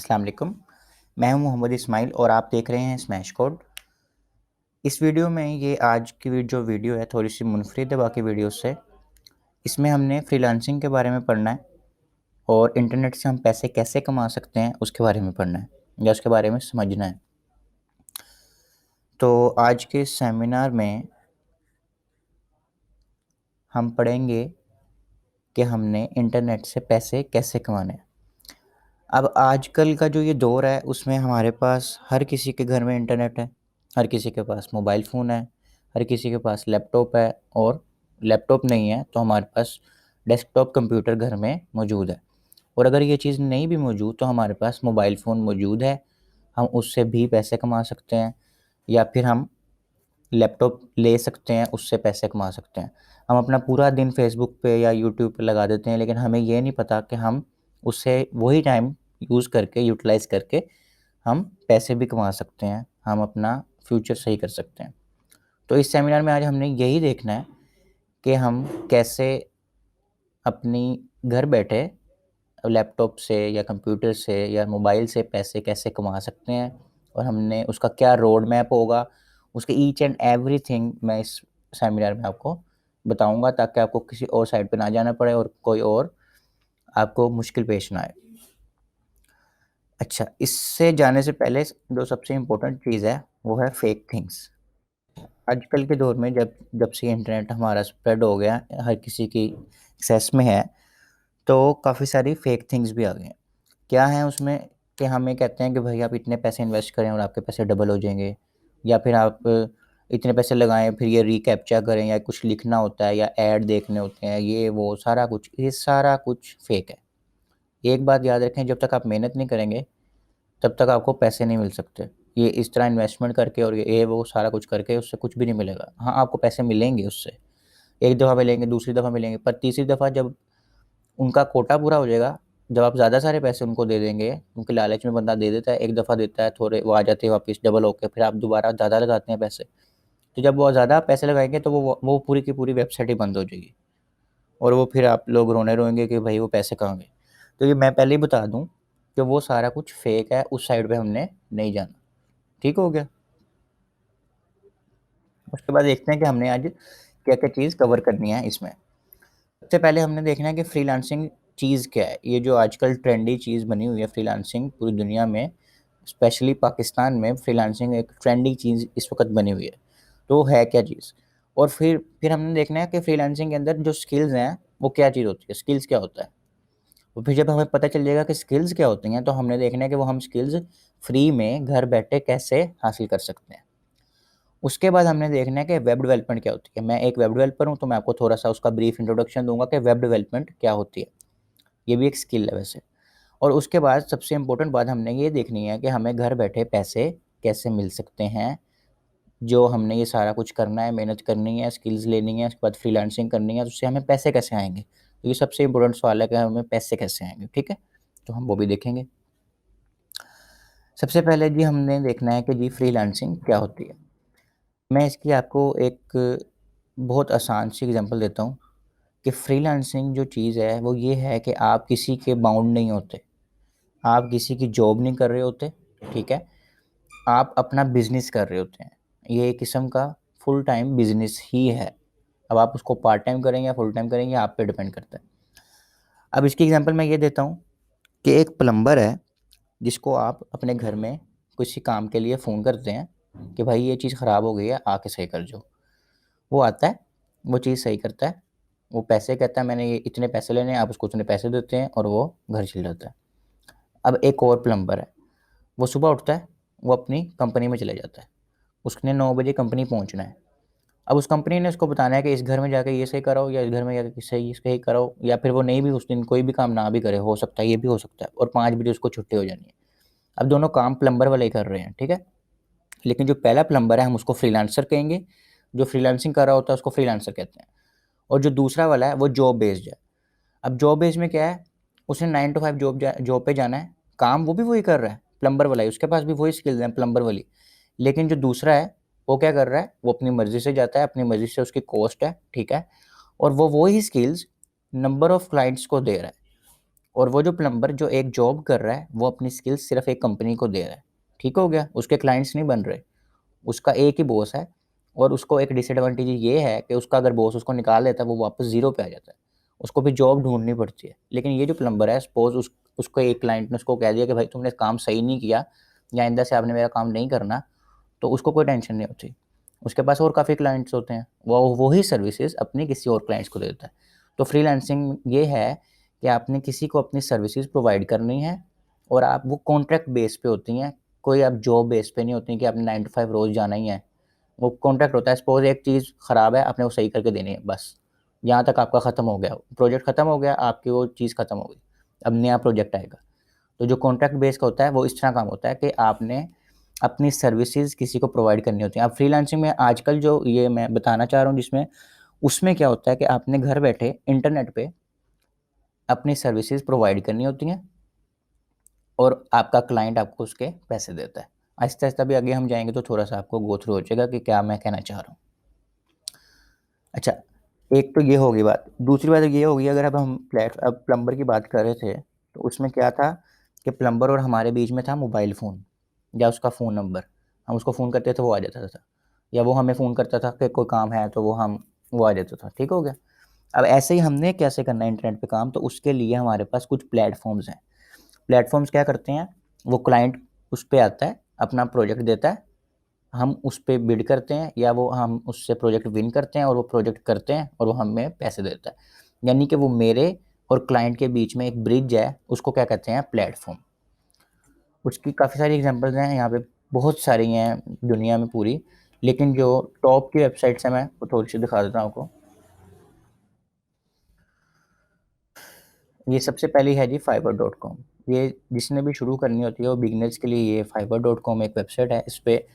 अस्सलाम वालेकुम। मैं हूं मोहम्मद इस्माइल और आप देख रहे हैं स्मैश कोड। इस वीडियो में ये आज की जो वीडियो है थोड़ी सी मुनफरिद है बाकी वीडियो से। इसमें हमने फ्रीलांसिंग के बारे में पढ़ना है और इंटरनेट से हम पैसे कैसे कमा सकते हैं उसके बारे में पढ़ना है या उसके बारे में समझना है। तो आज के सेमिनार में हम पढ़ेंगे कि हमने इंटरनेट से पैसे कैसे कमाने हैं। अब आजकल का जो ये दौर है उसमें हमारे पास हर किसी के घर में इंटरनेट है, हर किसी के पास मोबाइल फ़ोन है, हर किसी के पास लैपटॉप है और लैपटॉप नहीं है तो हमारे पास डेस्कटॉप कंप्यूटर घर में मौजूद है। और अगर ये चीज़ नहीं भी मौजूद तो हमारे पास मोबाइल फ़ोन मौजूद है, हम उससे भी पैसे कमा सकते हैं या फिर हम लैपटॉप ले सकते हैं, उससे पैसे कमा सकते हैं। हम अपना पूरा दिन फ़ेसबुक पे या यूट्यूब पे लगा देते हैं लेकिन हमें ये नहीं पता कि हम उससे वही टाइम यूज़ करके यूटिलाइज़ करके हम पैसे भी कमा सकते हैं, हम अपना फ्यूचर सही कर सकते हैं। तो इस सेमिनार में आज हमने यही देखना है कि हम कैसे अपनी घर बैठे लैपटॉप से या कंप्यूटर से या मोबाइल से पैसे कैसे कमा सकते हैं और हमने उसका क्या रोड मैप होगा, उसके ईच एंड एवरीथिंग मैं इस सेमिनार में आपको बताऊंगा ताकि आपको किसी और साइड पे ना जाना पड़े और कोई और आपको मुश्किल पेश ना आए। अच्छा, इससे जाने से पहले जो सबसे इम्पोर्टेंट चीज़ है वो है फेक थिंग्स। आजकल के दौर में जब जब से इंटरनेट हमारा स्प्रेड हो गया, हर किसी की एक्सेस में है, तो काफ़ी सारी फेक थिंग्स भी आ गई हैं। क्या है उसमें कि हमें कहते हैं कि भाई आप इतने पैसे इन्वेस्ट करें और आपके पैसे डबल हो जाएँगे या फिर आप इतने पैसे लगाएँ फिर ये रीकैप्चा करें या कुछ लिखना होता है या ऐड देखने होते हैं, ये सारा कुछ फेक है। एक बात याद रखें, जब तक आप मेहनत नहीं करेंगे तब तक आपको पैसे नहीं मिल सकते। ये इस तरह इन्वेस्टमेंट करके और ये वो सारा कुछ करके उससे कुछ भी नहीं मिलेगा। हाँ, आपको पैसे मिलेंगे उससे, एक दफ़ा मिलेंगे, दूसरी दफ़ा मिलेंगे, पर तीसरी दफ़ा जब उनका कोटा पूरा हो जाएगा, जब आप ज़्यादा सारे पैसे उनको दे देंगे, क्योंकि लालच में बंदा दे देता है, एक दफ़ा देता है, थोड़े वो आ जाते हैं वापस डबल होके, फिर आप दोबारा ज़्यादा लगाते हैं पैसे। तो जब वो ज़्यादा पैसे लगाएँगे तो वो पूरी की पूरी वेबसाइट ही बंद हो जाएगी और वो फिर आप लोग रोने रोएँगे कि भाई वो पैसे कहाँ गए। तो ये मैं पहले ही बता दूँ कि वो सारा कुछ फ़ेक है, उस साइड पे हमने नहीं जाना। ठीक हो गया? उसके बाद देखते हैं कि हमने आज क्या-क्या चीज़ कवर करनी है इसमें। सबसे पहले हमने देखना है कि फ्रीलांसिंग चीज़ क्या है? ये जो आजकल ट्रेंडी चीज़ बनी हुई है फ्रीलांसिंग पूरी दुनिया में, स्पेशली पाकिस्तान में फ्रीलांसिंग एक ट्रेंडी चीज़ इस वक़्त बनी हुई है। तो है क्या चीज़? और फिर हमने देखना है कि फ्रीलांसिंग के अंदर जो स्किल्स हैं, वो क्या चीज़ होती है? स्किल्स क्या होता है? और फिर जब हमें पता चल जाएगा कि स्किल्स क्या होती हैं, तो हमने देखना है कि वो हम स्किल्स फ्री में घर बैठे कैसे हासिल कर सकते हैं। उसके बाद हमने देखना है कि वेब डेवलपमेंट क्या होती है। मैं एक वेब डेवलपर हूँ, तो मैं आपको थोड़ा-सा उसका ब्रीफ इंट्रोडक्शन दूँगा कि वेब डेवलपमेंट क्या होती है। ये भी एक स्किल है वैसे। और उसके बाद सबसे इम्पोर्टेंट बात हमने ये देखनी है कि हमें घर बैठे पैसे कैसे मिल सकते हैं। जो हमने ये सारा कुछ करना है, मेहनत करनी है, स्किल्स लेनी है, उसके बाद फ्रीलांसिंग करनी है, तो उससे हमें पैसे कैसे आएँगे? तो ये सबसे इम्पोर्टेंट सवाल है कि हमें पैसे कैसे आएँगे, ठीक है? तो हम वो भी देखेंगे। सबसे पहले जी हमने देखना है कि जी फ्रीलांसिंग क्या होती है? मैं इसकी आपको एक बहुत आसान सी एग्ज़ाम्पल देता हूँ कि फ्रीलांसिंग जो चीज़ है वो ये है कि आप किसी के बाउंड नहीं होते। आप किसी की जॉब नहीं कर रहे होते, ठीक है? आप अपना बिज़नेस कर रहे होते हैं। ये एक किस्म का फुल टाइम बिज़नेस ही है। अब आप उसको पार्ट टाइम करेंगे या फुल टाइम करेंगे आप पे डिपेंड करता है। अब इसकी एग्ज़ाम्पल मैं ये देता हूँ कि एक प्लम्बर है जिसको आप अपने घर में किसी काम के लिए फ़ोन करते हैं कि भाई ये चीज़ ख़राब हो गई है, आके सही कर जाओ। वो आता है, वो चीज़ सही करता है, वो पैसे कहता है मैंने ये इतने पैसे लेने हैं, आप उसको उतने पैसे देते हैं और वो घर चल जाता है। अब एक और प्लम्बर है, वो सुबह उठता है, वो अपनी कंपनी में चले जाता है। उसने 9 बजे कंपनी पहुँचना है। अब उस कंपनी ने उसको बताना है कि इस घर में जाके ये सही कराओ या इस घर में जाके सही कराओ या फिर वो नहीं भी उस दिन कोई भी काम ना भी करे, हो सकता है, ये भी हो सकता है और 5 बजे उसको छुट्टी हो जानी है। अब दोनों काम प्लम्बर वाले ही कर रहे हैं, ठीक है? लेकिन जो पहला प्लम्बर है हम उसको फ्रीलांसर कहेंगे, जो फ्रीलांसिंग कर रहा होता है उसको फ्रीलांसर कहते हैं और जो दूसरा वाला है वो जॉब बेस्ड है। अब जॉब बेस्ड में क्या है, उसने 9 टू 5 जॉब पे जाना है, काम वो भी वही कर रहा है, प्लम्बर वाला ही, उसके पास भी वही स्किल्स हैं प्लम्बर वाली। लेकिन जो दूसरा है, वो क्या कर रहा है, वो अपनी मर्ज़ी से जाता है, अपनी मर्ज़ी से उसकी कॉस्ट है, ठीक है? और वो वही स्किल्स नंबर ऑफ क्लाइंट्स को दे रहा है और वो जो प्लम्बर जो एक जॉब कर रहा है, वो अपनी स्किल्स सिर्फ़ एक कंपनी को दे रहा है, ठीक हो गया? उसके क्लाइंट्स नहीं बन रहे, उसका एक ही बॉस है और उसको एक डिसएडवांटेज ये है कि उसका अगर बॉस उसको निकाल देता है, वो वापस ज़ीरो पे आ जाता है। उसको फिर जॉब ढूँढनी पड़ती है। लेकिन ये जो प्लम्बर है, सपोज़ उसको एक क्लाइंट ने उसको कह दिया कि भाई तुमने काम सही नहीं किया या आइंदा से आपने मेरा काम नहीं करना, तो उसको कोई टेंशन नहीं होती। उसके पास और काफ़ी क्लाइंट्स होते हैं, वो वही सर्विसेज़ अपनी किसी और क्लाइंट्स को दे देता है। तो फ्रीलांसिंग ये है कि आपने किसी को अपनी सर्विसेज़ प्रोवाइड करनी है और आप वो कॉन्ट्रैक्ट बेस पे होती हैं, कोई आप जॉब बेस पे नहीं होती कि आपने 9 टू 5 रोज़ जाना ही है। वो कॉन्ट्रैक्ट होता है, सपोज़ एक चीज़ ख़राब है, आपने वो सही करके देनी है बस। यहाँ तक आपका ख़त्म हो गया, प्रोजेक्ट ख़त्म हो गया, आपकी वो चीज़ ख़त्म हो गई। अब नया प्रोजेक्ट आएगा। तो जो कॉन्ट्रैक्ट बेस का होता है, वो इस तरह काम होता है कि आपने अपनी सर्विसेज़ किसी को प्रोवाइड करनी होती हैं। अब फ्रीलांसिंग में आजकल जो ये मैं बताना चाह रहा हूँ जिसमें, उसमें क्या होता है कि आपने घर बैठे इंटरनेट पे अपनी सर्विसेज़ प्रोवाइड करनी होती हैं और आपका क्लाइंट आपको उसके पैसे देता है। आहिस्ता-आहिस्ता भी आगे हम जाएँगे तो थोड़ा-सा आपको गो थ्रू हो जाएगा कि क्या मैं कहना चाह रहा हूँ। अच्छा, एक तो ये हो गई बात। दूसरी बात ये हो गई, अगर अब प्लम्बर की बात कर रहे थे, तो उसमें क्या था कि प्लम्बर और हमारे बीच में था मोबाइल फ़ोन या उसका फ़ोन नंबर। हम उसको फ़ोन करते थे, वो आ जाता था या वो हमें फ़ोन करता था कि कोई काम है तो वो आ जाता था, ठीक हो गया? अब ऐसे ही हमने कैसे करना है इंटरनेट पे काम, तो उसके लिए हमारे पास कुछ प्लेटफ़ॉर्म्स हैं। प्लेटफ़ॉर्म्स क्या करते हैं, वो क्लाइंट उस पे आता है, अपना प्रोजेक्ट देता है, हम उस पे बिड करते हैं या वो हम उससे प्रोजेक्ट विन करते हैं और वो प्रोजेक्ट करते हैं और वो हमें पैसे देता है। यानी कि वो मेरे और क्लाइंट के बीच में एक ब्रिज है, उसको क्या कहते हैं, प्लेटफ़ॉर्म। उसकी काफ़ी सारी एग्ज़ाम्पल्स हैं यहाँ पे, बहुत सारी हैं दुनिया में पूरी, लेकिन जो टॉप की वेबसाइट्स हैं मैं वो थोड़ी-सी दिखा देता हूँ आपको। ये सबसे पहली है जी fiverr.com। ये जिसने भी शुरू करनी होती है वो बिगिनर्स के लिए ये fiverr.com एक वेबसाइट है। इस पे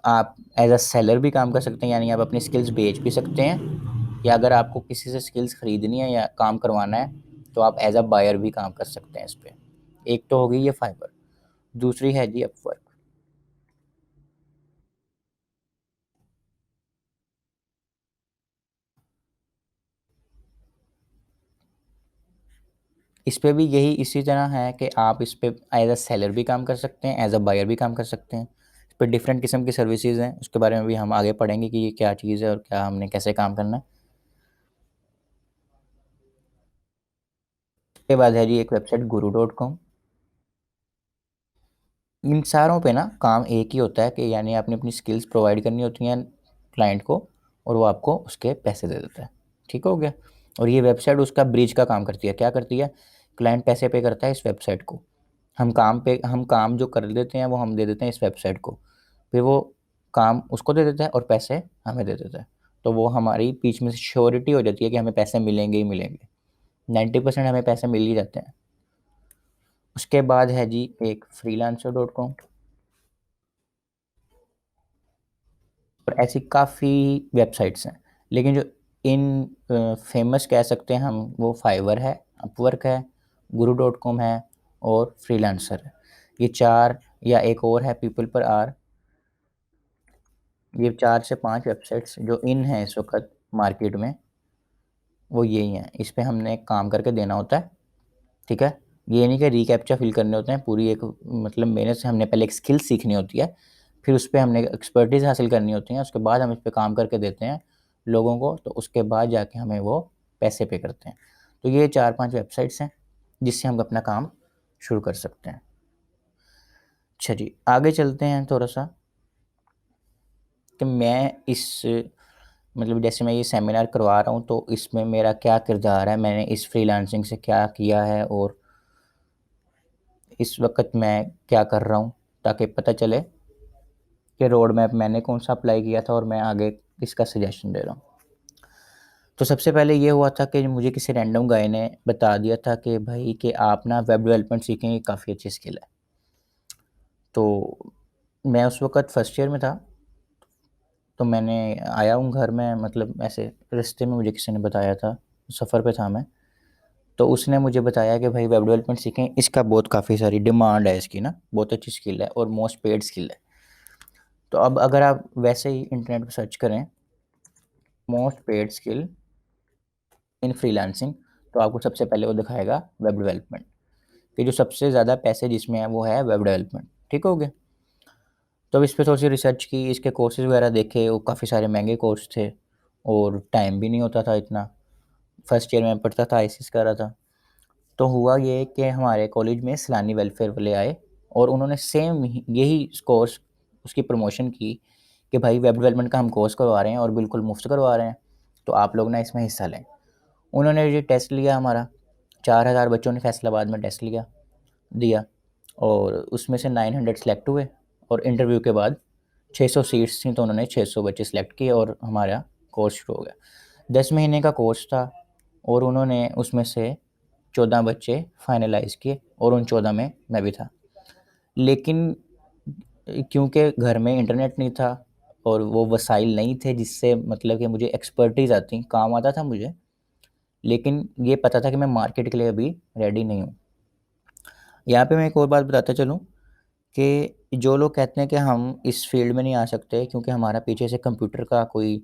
आप एज़ अ सेलर भी काम कर सकते हैं, यानी आप अपनी स्किल्स बेच भी सकते हैं, या अगर आपको किसी से स्किल्स खरीदनी है या काम करवाना है, तो आप एज़ अ बायर भी काम कर सकते हैं इस पे। एक तो हो गई ये फाइवर, दूसरी है जी अपवर्क। इस पे भी यही इसी तरह है कि आप इस पे एज़ अ सेलर भी काम कर सकते हैं, एज़ अ बायर भी काम कर सकते हैं। इस पे डिफरेंट किस्म की सर्विसेज़ हैं, उसके बारे में भी हम आगे पढ़ेंगे कि ये क्या चीज़ है और क्या हमने कैसे काम करना है। उसके बाद है जी एक वेबसाइट guru.com। इन सारों पे ना काम एक ही होता है कि यानी आपने अपनी स्किल्स प्रोवाइड करनी होती हैं क्लाइंट को और वो आपको उसके पैसे दे देता है, ठीक हो गया? और ये वेबसाइट उसका ब्रिज का काम करती है। क्या करती है? क्लाइंट पैसे पे करता है इस वेबसाइट को, हम काम जो कर देते हैं वो हम दे देते हैं इस वेबसाइट को, फिर वो काम उसको दे देता है और पैसे हमें दे देता है। तो वो हमारी बीच में से श्योरिटी हो जाती है कि हमें पैसे मिलेंगे ही मिलेंगे। 90% हमें पैसे मिल ही जाते हैं। उसके बाद है जी एक freelancer.com। और ऐसी काफ़ी वेबसाइट्स हैं, लेकिन जो इन फेमस कह सकते हैं हम, वो फाइवर है, अपवर्क है, गुरु डॉट कॉम है और फ्रीलांसर है। ये चार, या एक और है पीपल पर आर। ये 4 से 5 वेबसाइट्स जो इन हैं इस वक्त मार्केट में, वो यही हैं। इस पे हमने काम करके देना होता है, ठीक है? ये नहीं कि रिकैप्चा फिल करने होते हैं, पूरी एक मतलब मेहनत से हमने पहले एक स्किल सीखनी होती है, फिर उस पे हमने एक्सपर्टीज़ हासिल करनी होती है, उसके बाद हम इस पे काम करके देते हैं लोगों को, तो उसके बाद जाके हमें वो पैसे पे करते हैं। तो ये 4-5 वेबसाइट्स हैं, जिससे हम अपना काम शुरू कर सकते हैं। अच्छा जी, आगे चलते हैं थोड़ा-सा कि मैं इस मतलब जैसे मैं ये सेमिनार करवा रहा हूँ, तो इसमें मेरा क्या किरदार है, मैंने इस फ्रीलांसिंग से क्या किया है और इस वक़्त मैं क्या कर रहा हूँ, ताकि पता चले कि रोड मैप मैंने कौन-सा अप्लाई किया था और मैं आगे किसका सजेशन दे रहा हूँ। तो सबसे पहले ये हुआ था कि मुझे किसी रैंडम गाय ने बता दिया था कि भाई कि आप ना वेब डेवलपमेंट सीखेंगे, काफ़ी अच्छी स्किल है। तो मैं उस वक़्त फर्स्ट ईयर में था, तो मैंने आया हूँ घर में, मतलब ऐसे रास्ते में मुझे किसी ने बताया था, सफ़र पे था मैं। तो उसने मुझे बताया कि भाई वेब डेवलपमेंट सीखें, इसका बहुत काफ़ी सारी डिमांड है इसकी ना, बहुत अच्छी स्किल है और मोस्ट पेड स्किल है। तो अब अगर आप वैसे ही इंटरनेट पे सर्च करें most paid skill in freelancing, तो आपको सबसे पहले वो दिखाएगा वेब डेवलपमेंट, कि जो सबसे ज़्यादा पैसे जिसमें है वो है वेब डेवलपमेंट। ठीक हो गया। तो अब इस पे थोड़ी सी रिसर्च की, इसके कोर्सेज़ वगैरह देखे, वो काफ़ी सारे महंगे कोर्स थे और टाइम भी नहीं होता था इतना। फर्स्ट ईयर में पढ़ता था, आईसीएस कर रहा था। तो हुआ ये कि हमारे कॉलेज में सैलानी वेलफेयर वाले आए और उन्होंने सेम यही कोर्स, उसकी प्रमोशन की कि भाई वेब डेवलपमेंट का हम कोर्स करवा रहे हैं और बिल्कुल मुफ्त करवा रहे हैं, तो आप लोग ना इसमें हिस्सा लें। उन्होंने ये टेस्ट लिया हमारा, 4000 बच्चों ने फैसलाबाद में टेस्ट दिया और उसमें से 900 सेलेक्ट हुए और इंटरव्यू के बाद 600 सीट्स थी, तो उन्होंने 600 बच्चे सेलेक्ट किए और हमारा कोर्स शुरू हो गया। 10 महीने का कोर्स था और उन्होंने उसमें से 14 बच्चे फाइनलाइज़ किए और उन 14 में मैं भी था। लेकिन क्योंकि घर में इंटरनेट नहीं था और वो वसाइल नहीं थे जिससे मतलब कि मुझे एक्सपर्टीज़ आती, काम आता था मुझे, लेकिन ये पता था कि मैं मार्केट के लिए अभी रेडी नहीं हूँ। यहाँ पे मैं एक और बात बताता चलूँ कि जो लोग कहते हैं कि हम इस फील्ड में नहीं आ सकते क्योंकि हमारा पीछे से कंप्यूटर का कोई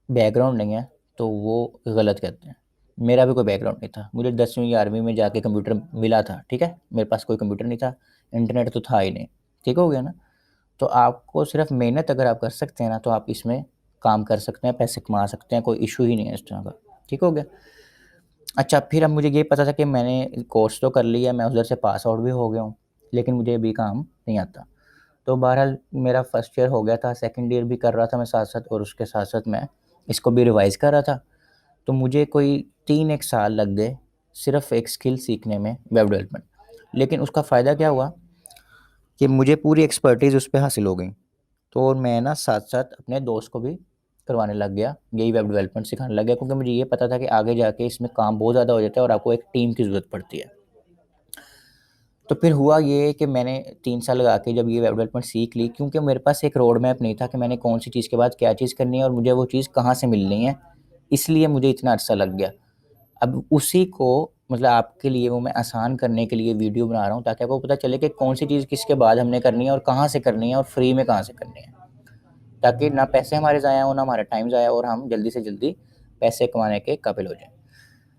बैकग्राउंड नहीं है, तो वो गलत कहते हैं। मेरा भी कोई बैकग्राउंड नहीं था। मुझे 10वीं 11वीं में जाके कंप्यूटर मिला था, ठीक है? मेरे पास कोई कंप्यूटर नहीं था, इंटरनेट तो था ही नहीं। ठीक हो गया ना? तो आपको सिर्फ़ मेहनत अगर आप कर सकते हैं ना, तो आप इसमें काम कर सकते हैं, पैसे कमा सकते हैं, कोई इश्यू ही नहीं है इस तरह का। ठीक हो गया? अच्छा, फिर अब मुझे ये पता था कि मैंने कोर्स तो कर लिया, मैं उधर से पास आउट भी हो गया हूँ, लेकिन मुझे अभी काम नहीं आता। तो बहरहाल मेरा फर्स्ट ईयर हो गया था, सेकंड ईयर भी कर रहा था मैं साथ-साथ और उसके साथ-साथ मैं इसको भी रिवाइज़ कर रहा था। तो मुझे कोई 3 एक साल लग गए सिर्फ़ एक स्किल सीखने में, वेब डेवलपमेंट। लेकिन उसका फ़ायदा क्या हुआ कि मुझे पूरी एक्सपर्टीज़ उस पे हासिल हो गई। तो और मैं ना साथ-साथ अपने दोस्त को भी करवाने लग गया, यही वेब डेवलपमेंट सिखाने लग गया क्योंकि मुझे ये पता था कि आगे जाके इसमें काम बहुत ज़्यादा हो जाता है और आपको एक टीम की ज़रूरत पड़ती है। तो फिर हुआ ये कि मैंने 3 साल लगा के जब ये वेब डेवलपमेंट सीख ली, क्योंकि मेरे पास एक रोड मैप नहीं था कि मैंने कौन-सी चीज़ के बाद क्या चीज़ करनी है और मुझे वो चीज़ कहाँ से मिलनी है, इसलिए मुझे इतना अरसा लग गया। अब उसी को मतलब आपके लिए वो मैं आसान करने के लिए वीडियो बना रहा हूँ ताकि आपको पता चले कि कौन-सी चीज़ किसके बाद हमने करनी है और कहाँ से करनी है और फ्री में कहाँ से करनी है। ताकि ना पैसे हमारे ज़ाया हो, ना हमारा टाइम ज़ाया हो और हम जल्दी से जल्दी पैसे कमाने के काबिल हो जाएँ।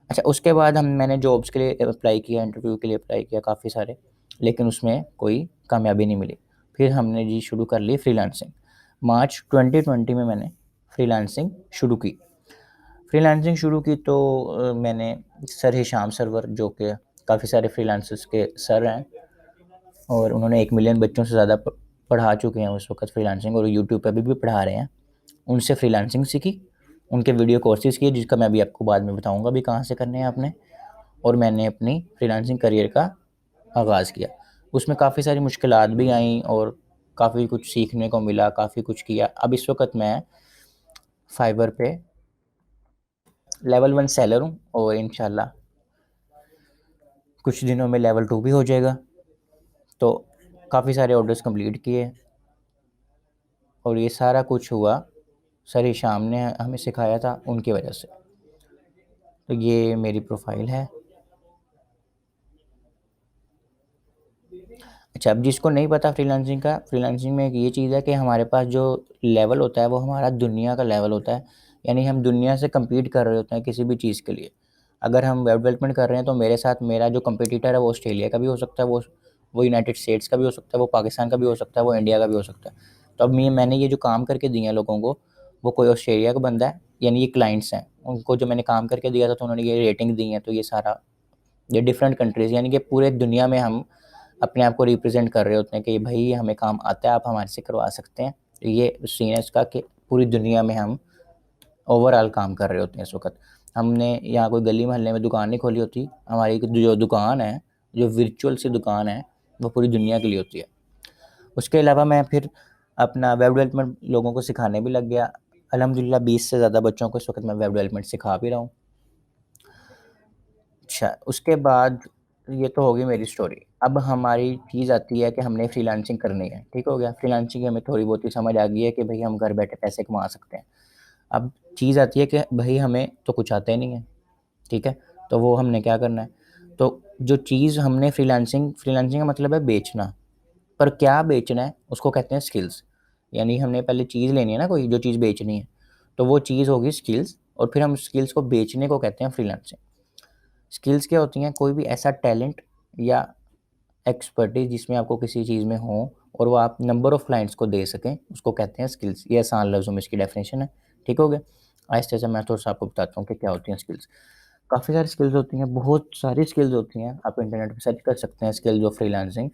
अच्छा, उसके बाद मैंने जॉब्स के लिए अप्लाई किया, इंटरव्यू के लिए अप्लाई किया काफ़ी सारे, लेकिन उसमें कोई कामयाबी नहीं मिली। फिर हमने जी शुरू कर ली फ्रीलांसिंग। मार्च 2020 में मैंने फ्रीलांसिंग शुरू की। फ्रीलांसिंग शुरू की तो मैंने सर हिशाम सरवर जो कि काफ़ी सारे फ्रीलांसर्स के सर हैं और उन्होंने 1 मिलियन बच्चों से ज़्यादा पढ़ा चुके हैं उस वक़्त फ्रीलांसिंग और यूट्यूब पे अभी भी पढ़ा रहे हैं। उनसे फ्रीलांसिंग सीखी, उनके वीडियो कोर्सेज़ किए जिसका मैं अभी आपको बाद में बताऊँगा भी कहाँ से करने हैं आपने, और मैंने अपनी फ्रीलांसिंग करियर का आगाज़ किया। उसमें काफ़ी सारी मुश्किलात भी आईं और काफ़ी कुछ सीखने को मिला, काफ़ी कुछ किया। अब इस वक़्त मैं फाइवर पे लेवल 1 सेलर हूँ और इंशाल्लाह कुछ दिनों में लेवल 2 भी हो जाएगा। तो काफ़ी सारे ऑर्डर्स कंप्लीट किए और ये सारा कुछ हुआ सर हिशाम ने हमें सिखाया था उनकी वजह से। तो ये मेरी प्रोफ़ाइल है। अच्छा, अब जिसको नहीं पता फ्रीलांसिंग का, फ्रीलांसिंग में एक ये चीज़ है कि हमारे पास जो लेवल होता है वो हमारा दुनिया का लेवल होता है। यानी हम दुनिया से कम्पीट कर रहे होते हैं किसी भी चीज़ के लिए। अगर हम वेब डेवलपमेंट कर रहे हैं तो मेरे साथ मेरा जो कॉम्पिटिटर है वो ऑस्ट्रेलिया का भी हो सकता है, वो यूनाइटेड स्टेट्स का भी हो सकता है, वो पाकिस्तान का भी हो सकता है, वो इंडिया का भी हो सकता है। तो अब मैंने ये जो काम करके दिए हैं लोगों को, वो कोई ऑस्ट्रेलिया का बंदा है, यानी ये क्लाइंट्स हैं। उनको जो मैंने काम करके दिया था तो उन्होंने ये रेटिंग दी है, तो ये सारा ये डिफरेंट कंट्रीज़ यानी कि पूरे दुनिया में हम अपने आप को रिप्रेजेंट कर रहे होते हैं कि भई हमें काम आता है, आप हमारे से करवा सकते हैं। तो ये सीन है इसका कि पूरी दुनिया में हम ओवरऑल काम कर रहे होते हैं इस वक़्त। हमने यहाँ कोई गली मोहल्ले में दुकान नहीं खोली होती, हमारी जो दुकान है, जो वर्चुअल सी दुकान है, वो पूरी दुनिया के लिए होती है। उसके अलावा मैं फिर अपना वेब डेवलपमेंट लोगों को सिखाने भी लग गया। अल्हम्दुलिल्लाह 20 से ज़्यादा बच्चों को इस वक़्त मैं वेब डेवलपमेंट सिखा भी रहा हूँ। अच्छा, उसके बाद ये तो हो गई मेरी स्टोरी। अब हमारी चीज़ आती है कि हमने फ्रीलांसिंग करनी है, ठीक हो गया? फ्रीलांसिंग की हमें थोड़ी बहुत ही समझ आ गई है कि भई हम घर बैठे पैसे कमा सकते हैं। अब चीज़ आती है कि भई हमें तो कुछ आता ही नहीं है, ठीक है? तो वो हमने क्या करना है? तो जो चीज़ हमने फ्रीलांसिंग फ्रीलांसिंग का मतलब है बेचना, पर क्या बेचना है उसको कहते हैं स्किल्स। यानी हमने पहले चीज़ लेनी है ना कोई, जो चीज़ बेचनी है, तो वो चीज़ होगी स्किल्स और फिर हम स्किल्स को बेचने को कहते हैं फ्रीलांसिंग। स्किल्स क्या होती हैं? कोई भी ऐसा टैलेंट या एक्सपर्टीज़ जिसमें आपको किसी चीज़ में हो और वो आप नंबर ऑफ़ क्लाइंट्स को दे सकें, उसको कहते हैं स्किल्स। ये आसान लफ्ज़ों में इसकी डेफ़िनेशन है, ठीक हो गया? आहिस्ते से मैं थोड़ा-सा आपको बताता हूँ कि क्या होती हैं स्किल्स। काफ़ी सारी स्किल्स होती हैं, बहुत सारी स्किल्स होती हैं, आप इंटरनेट पे सर्च कर सकते हैं स्किल्स ऑफ फ्रीलांसिंग।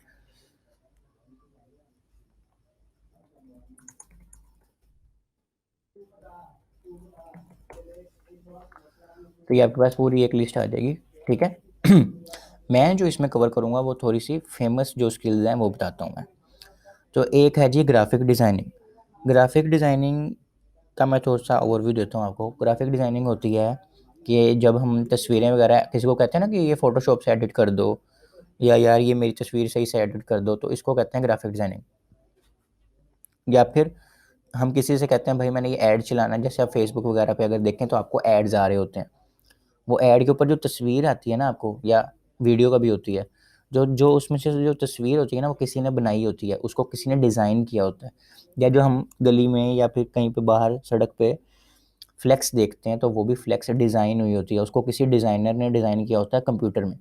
तो ये आपके पास पूरी एक लिस्ट आ जाएगी, ठीक है? मैं जो इसमें कवर करूँगा वो थोड़ी-सी फ़ेमस जो स्किल्स हैं वो बताता हूँ मैं। तो एक है जी ग्राफ़िक डिज़ाइनिंग। ग्राफ़िक डिज़ाइनिंग का मैं थोड़ा-सा ओवरव्यू देता हूँ आपको। ग्राफ़िक डिज़ाइनिंग होती है कि जब हम तस्वीरें वगैरह किसी को कहते हैं ना कि ये फ़ोटोशॉप से एडिट कर दो या यार ये मेरी तस्वीर सही से एडिट कर दो, तो इसको कहते हैं ग्राफ़िक डिज़ाइनिंग। या फिर हम किसी से कहते हैं भाई मैंने ये ऐड चलाना है, जैसे आप फ़ेसबुक वगैरह पे अगर देखें तो आपको ऐड्स आ रहे होते हैं। वो ऐड के ऊपर जो तस्वीर आती है ना आपको या वीडियो का भी होती है, जो जो उसमें से जो तस्वीर होती है ना वो किसी ने बनाई होती है, उसको किसी ने डिज़ाइन किया होता है। या जो हम गली में या फिर कहीं पे बाहर सड़क पे फ्लेक्स देखते हैं, तो वो भी फ्लेक्स डिज़ाइन हुई होती है, उसको किसी डिज़ाइनर ने डिज़ाइन किया होता है कंप्यूटर में,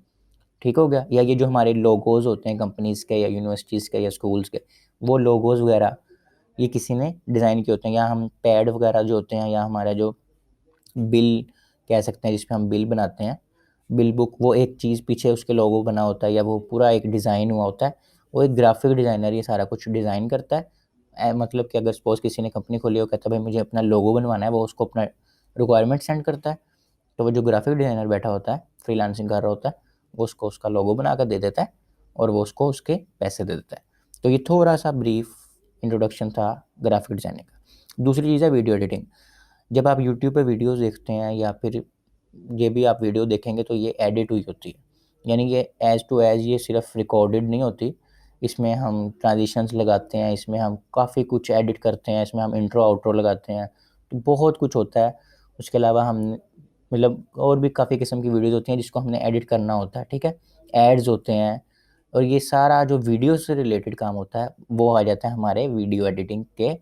ठीक हो गया? या ये जो हमारे लोगोज़ होते हैं कंपनीज़ के या यूनिवर्सिटीज़ के या स्कूल्स के, वो लोगोज़ वगैरह ये किसी ने डिज़ाइन किए होते हैं। या हम पैड वगैरह जो होते हैं या हमारा जो बिल कह सकते हैं जिसपे हम बिल बनाते हैं, बिल बुक, वो एक चीज़ पीछे उसके लोगो बना होता है या वो पूरा एक डिज़ाइन हुआ होता है। वो एक ग्राफ़िक डिज़ाइनर ये सारा कुछ डिज़ाइन करता है। मतलब कि अगर सपोज़ किसी ने कंपनी खोली हो, कहता है भाई मुझे अपना लोगो बनवाना है, वो उसको अपना रिक्वायरमेंट सेंड करता है। तो वो जो ग्राफ़िक डिज़ाइनर बैठा होता है, फ्रीलांसिंग कर रहा होता है, वो उसको उसका लोगो बना कर दे देता है और वो उसको उसके पैसे दे देता है। तो ये थोड़ा-सा ब्रीफ़ इंट्रोडक्शन था ग्राफ़िक डिज़ाइनिंग का। दूसरी चीज़ है वीडियो एडिटिंग। जब आप यूट्यूब पे वीडियोज़ देखते हैं या फिर ये भी आप वीडियो देखेंगे तो ये एडिट हुई होती है। यानी ये ऐज़ टू ऐज़ ये सिर्फ़ रिकॉर्डेड नहीं होती, इसमें हम ट्रांज़िशंस लगाते हैं, इसमें हम काफ़ी कुछ एडिट करते हैं, इसमें हम इंट्रो आउट्रो लगाते हैं, तो बहुत कुछ होता है। उसके अलावा हम मतलब और भी काफ़ी किस्म की वीडियोज़ होती हैं जिसको हमने एडिट करना होता है, ठीक है? एड्स होते हैं और ये सारा जो वीडियो से रिलेटेड काम होता है, वो आ जाता है हमारे वीडियो एडिटिंग के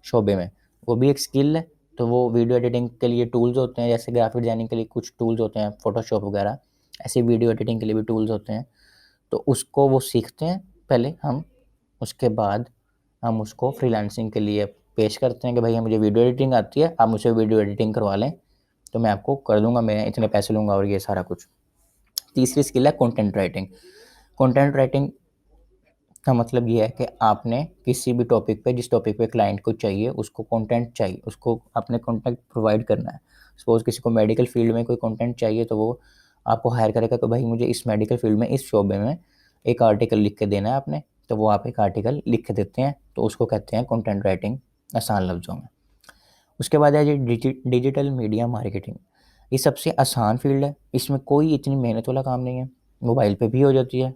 शोबे में। वो भी एक स्किल है, तो वो वीडियो एडिटिंग के लिए टूल्स होते हैं, जैसे ग्राफ़िक डिज़ाइनिंग के लिए कुछ टूल्स होते हैं, फ़ोटोशॉप वगैरह, ऐसे वीडियो एडिटिंग के लिए भी टूल्स होते हैं। तो उसको वो सीखते हैं पहले हम, उसके बाद हम उसको फ्रीलांसिंग के लिए पेश करते हैं कि भई मुझे वीडियो एडिटिंग आती है, आप मुझसे वीडियो एडिटिंग करवा लें, तो मैं आपको कर दूँगा, मैं इतने पैसे लूँगा और ये सारा कुछ। तीसरी स्किल है कंटेंट राइटिंग। कंटेंट राइटिंग का मतलब ये है कि आपने किसी भी टॉपिक पे, जिस टॉपिक पे क्लाइंट को चाहिए, उसको कंटेंट चाहिए, उसको आपने कंटेंट प्रोवाइड करना है। सपोज़ किसी को मेडिकल फ़ील्ड में कोई कंटेंट चाहिए, तो वो आपको हायर करेगा कि भाई मुझे इस मेडिकल फ़ील्ड में, इस शोबे में एक आर्टिकल लिख के देना है आपने, तो वो आप एक आर्टिकल लिख के देते हैं, तो उसको कहते हैं कंटेंट राइटिंग आसान लफ्ज़ों में। उसके बाद है जी डिजिटल मीडिया मार्केटिंग। ये सबसे आसान फ़ील्ड है, इसमें कोई इतनी मेहनत वाला काम नहीं है, मोबाइल पे भी हो जाती है।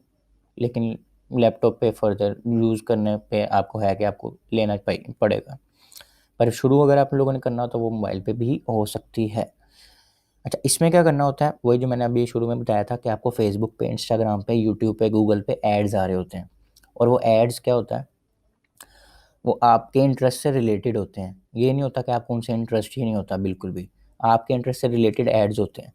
लेकिन लैपटॉप पे फर्दर यूज़ करने पे आपको है कि आपको लेना पड़ेगा। पर शुरू अगर आप लोगों ने करना हो तो वो मोबाइल पे भी हो सकती है। अच्छा, इसमें क्या करना होता है, वही जो मैंने अभी शुरू में बताया था कि आपको फ़ेसबुक पे, इंस्टाग्राम पे, यूट्यूब पे, गूगल पे एड्स आ रहे होते हैं और वो एड्स क्या होता है, वो आपके इंटरेस्ट से रिलेटेड होते हैं। ये नहीं होता कि आपको उनसे इंटरेस्ट ही नहीं होता बिल्कुल भी, आपके इंटरेस्ट से रिलेटेड एड्स होते हैं।